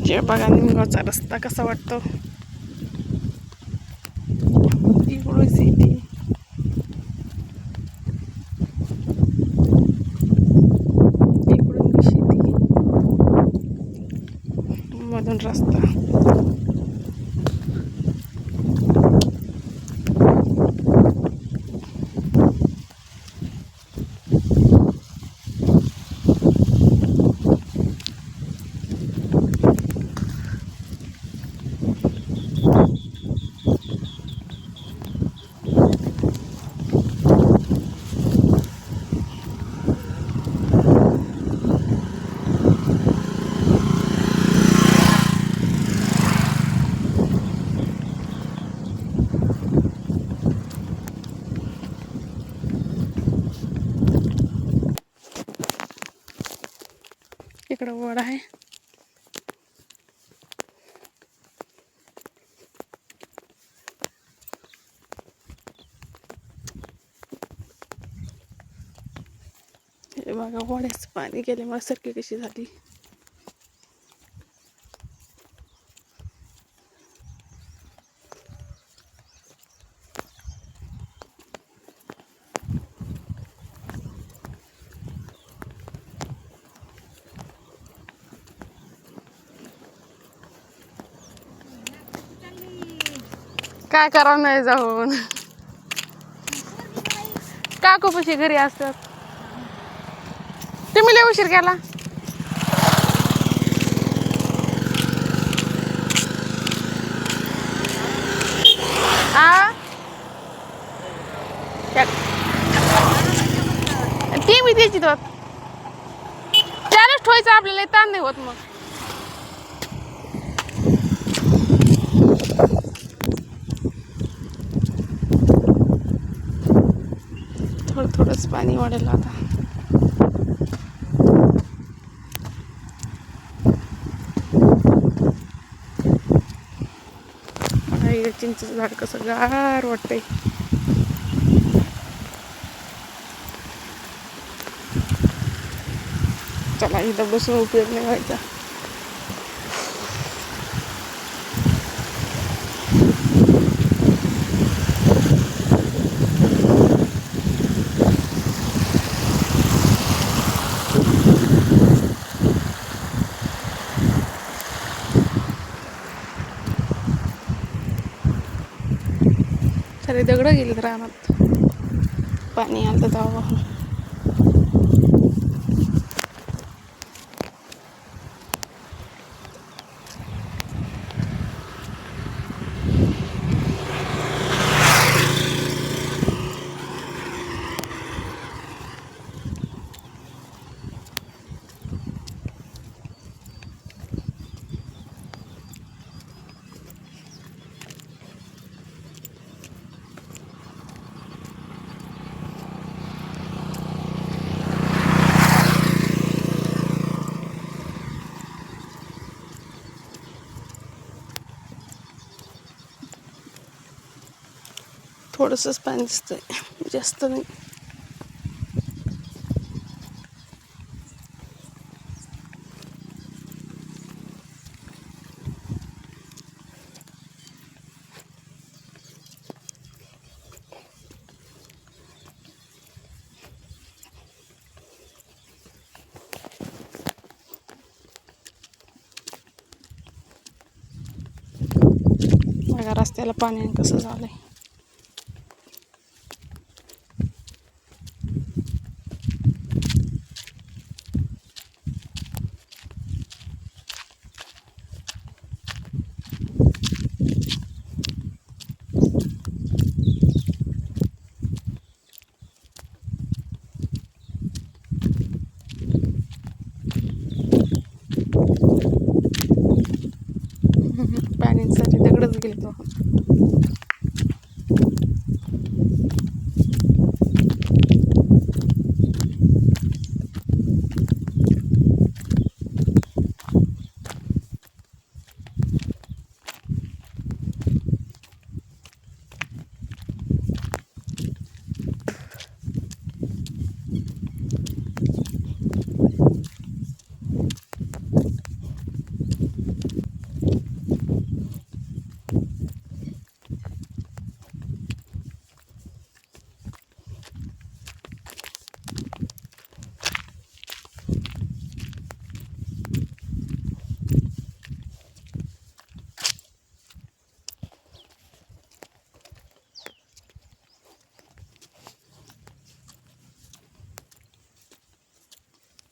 हे बघा निमगावचा रस्ता कसा वाटतो. इकडून सिटी, इकडून बी शेती, मधून रस्ता. इकडं वड आहे. हे बघा वड्याचं पाणी गेल्यामुळे सरकी कशी झाली. काय करा नाही जाऊन काकूपाशी घरी असतात. तुम्ही लय उशीर केला. ती मी द्यायची तर त्यालाच ठेवायचं आपल्याला, ताण नाही होत. मग थोडं थोडंच पाणी वाढेल आता. चिंचेचं झाड कसं गार वाटतंय. चला इथं बसून उपयोग नाही व्हायचा. सारे दगड गेलेत रानात, पाणी आलं तेव्हा. थोडंसंच पाणी दिसतंय, जास्त नाही. बघा रस्त्याला पाणी कसं झालंय. पाण्यासाठी दगडच गेलो.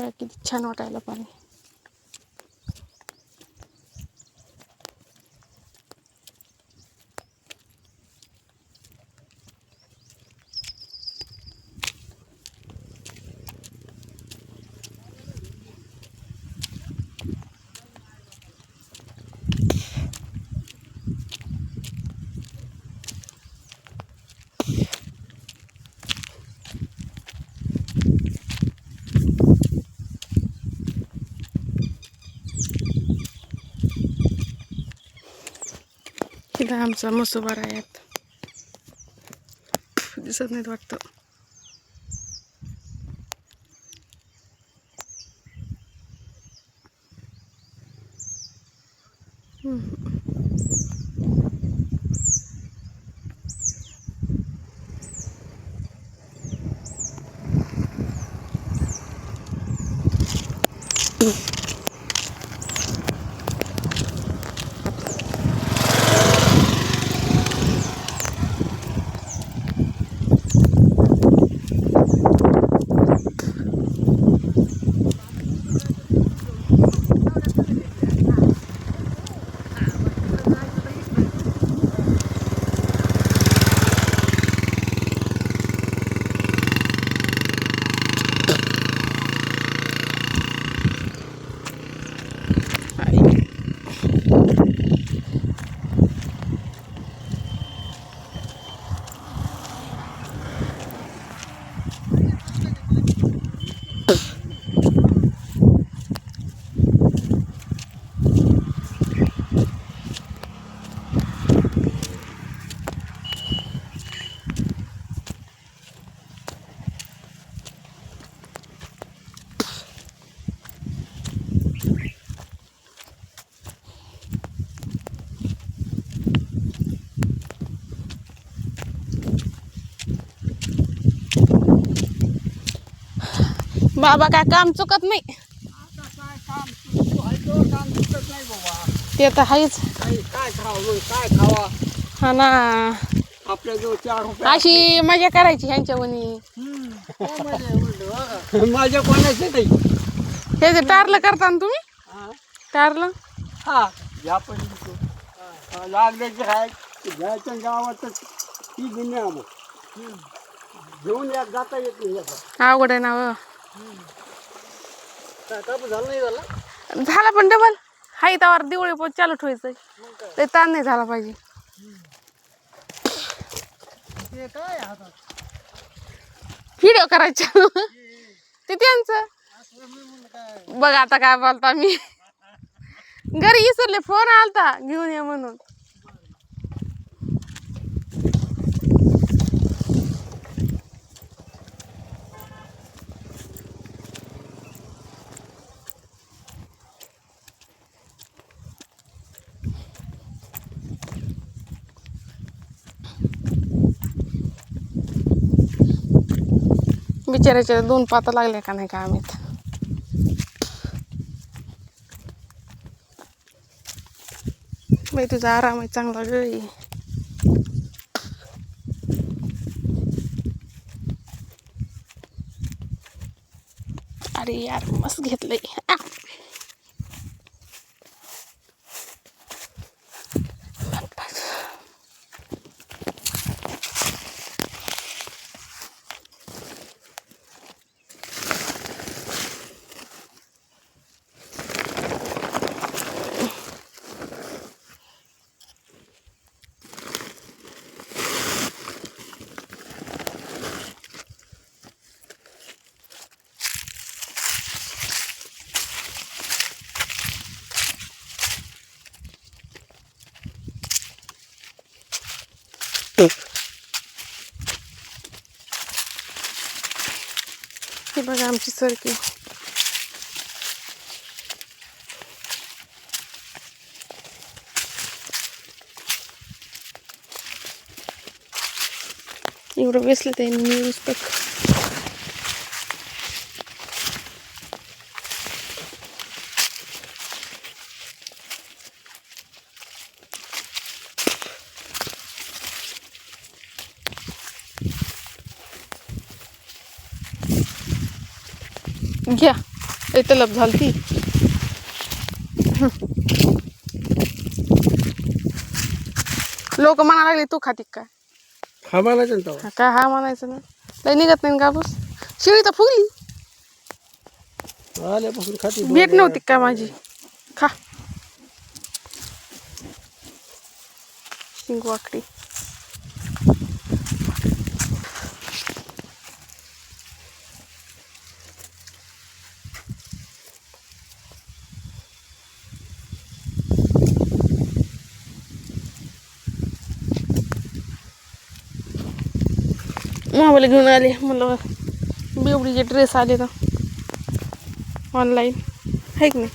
बघा किती छान वाटायला पाणी. इथं आमचा मसोबारा आहेत, दिसत नाहीत वाटतं. बाबा काय काम चुकत नाही, ते तर आहेच. काय खावा हा ना, आपल्या जो 4 रुपये अशी मजा करायची ह्यांच्यावनी. माझ्या कोणाचे नाही. हे जे टारलं करता ना तुम्ही, टारलं हा घ्या पण लागल्याचे आहे घ्यायच्या गावातच ती दुनिया मग घेऊन या जाता येत नाही याचा. अवघड आहे ना व. कापूस झाला नाही झाला झाला पण डबल हाय त्यावर दिवळी पण चालू ठेवायचं, ते ताण नाही झाला पाहिजे. ते काय हातात व्हिडिओ करायचा ते त्यांचं. बघ आता काय बोलता, मी घरी विसरले, फोन आलता घेऊन ये म्हणून. बिचाराच्या 2 पाता लागल्या का नाही का आम्ही. बाई तुझा आराम आहे चांगला गळी. अरे यार मस्त घेतलंय. हे बघा आमची सरकी. एवढं वेसलं ते मी पुस्तक. घ्या तलब झालती. लोक म्हणायला लागले तू खाती काय? हा म्हणायचं ना तेव्हा. काय हा म्हणायचं ना. लय निघत नाही ना कापूस. शिळी तर फुगली. आल्यापासून खाती भेट नव्हती काय माझी? खा शिंग वाकडी. मोबाईल घेऊन आले म्हणलं बेवडीचे ड्रेस आले ना ऑनलाईन आहे की नाही.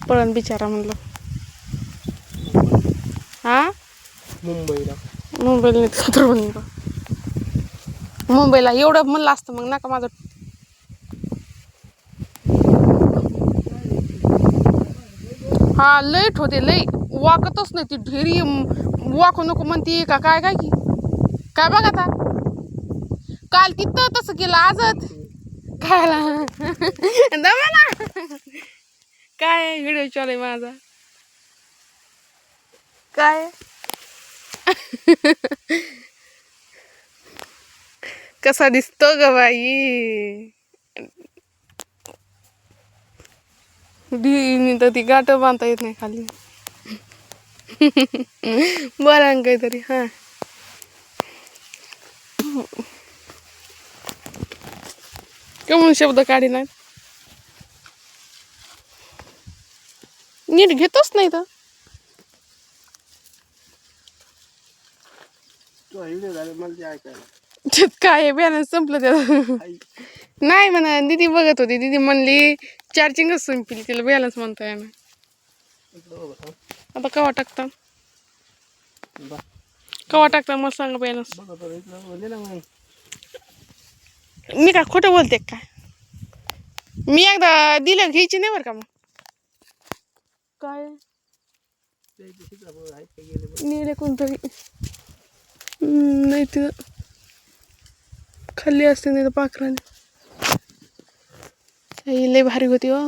पळण बिचारा म्हणलं. हा मुंबईला मुंबईला नाही तर म्हणलं मुंबईला एवढं म्हणलं असतं मग नका माझं. हा लेट होते लई वाकतच नाही ती ढेरी वाकू नको म्हणते का काय काय की काय बघ आता. काल तिथं तसं केलं आजच खायला दमाला. काय व्हिडिओ चालू आहे माझा काय. कसा दिसतो ग बाई. तर ती गाठ बांधता येत नाही खाली. बोला ना काहीतरी. हा म्हणून शब्द काढी नाही नीट घेतच नाही तर. तो व्हिडिओ झाले मला ते ऐकायला. त्यात काय बॅलन्स संपलं त्याला. नाही म्हणा दीदी बघत होती. दीदी म्हणली चार्जिंगच संपली तिला बॅलन्स म्हणता येणार. आता कवा टाकता कवा टाकता मग सांगा बॅलन्स. मी काय खोटं बोलते काय. मी एकदा दिलं घ्यायची नाही बरं का. मग काय नेले कोणतरी नाही तिथं खाल्ली असते नाही तर पाखराने. लय भारी होती हो.